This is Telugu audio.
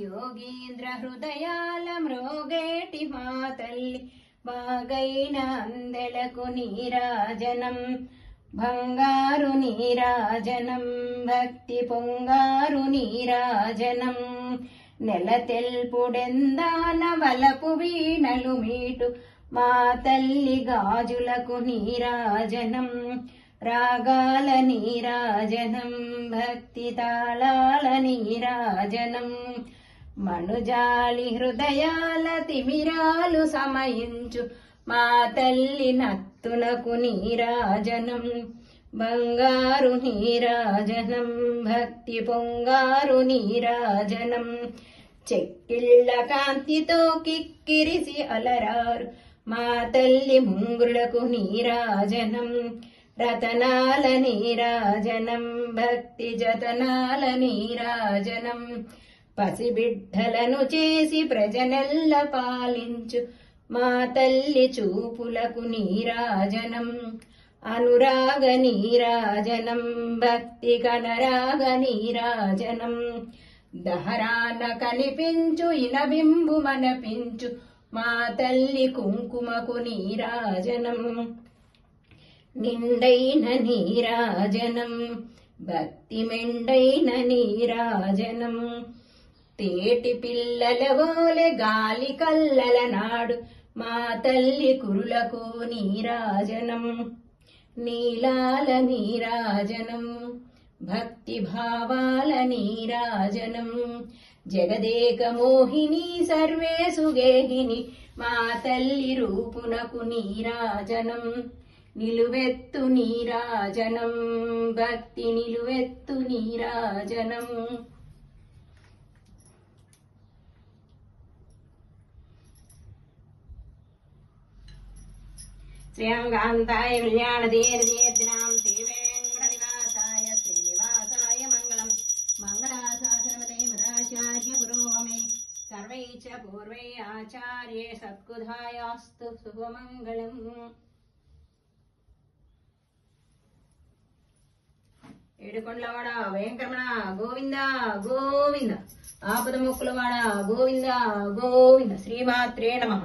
యోగీంద్ర హృదయాల మ్రోగేటి మా తల్లి బాగైన అందెలకు నీరాజనం బంగారు నీరాజనం భక్తి పొంగారు నీరాజనం నెల తెల్పుడెందాన వలపు వీణలు మీటు మా తల్లి గాజులకు నీరాజనం రాగాల నీరాజనం భక్తి తాళాల నీరాజనం మనుజాలి హృదయాల తిమిరాలు సమయించు మా తల్లి నత్తులకు నీరాజనం బంగారు నీరాజనం భక్తి పొంగారు నీరాజనం చెక్కిళ్ళ కాంతితో కిక్కిరిసి అలరారు మా తల్లి ముంగులకు నీరాజనం రతనాల నీరాజనం భక్తి జతనాల నీరాజనం పసిబిడ్డలను చేసి ప్రజనెల్ల పాలించు మా తల్లి చూపులకు నీరాజనం అనురాగ నీరాజనం భక్తి కనరాగ నీరాజనం దహరాన కనిపించు ఇనబింబు మనపించు మా తల్లి కుంకుమకు నీరాజనం నిండైన నీరాజనం భక్తి మెండైన నీరాజనం తేటి పిల్లల వోలె గాలి కల్లల నాడు మా తల్లి కురులకు నీరాజనం నీలాల నీరాజనం భక్తి భావాల నీరాజనం జగదేక మోహిని సర్వేసు గేహిని మా తల్లి రూపునకు నీరాజనం నిలువెత్తు నీరాజనం భక్తి నిలువెత్తు నీరాజనం శ్రీరంగాంతాయ కళ్యాణదీర్ఘేర్దినాం శ్రీవేంకటనివాసాయ శ్రీనివాసాయ మంగళం మంగళాశాసనమతే మదాచార్య పురోగమే సర్వై చ పూర్వై ఆచార్యే సత్కుధాయాస్తు శుభమంగళం. ఏడుకొండలవాడ వెంకటరమణ గోవింద గోవింద ఆపద మొక్కులవాడ గోవింద గోవింద శ్రీమాత్రే నమః.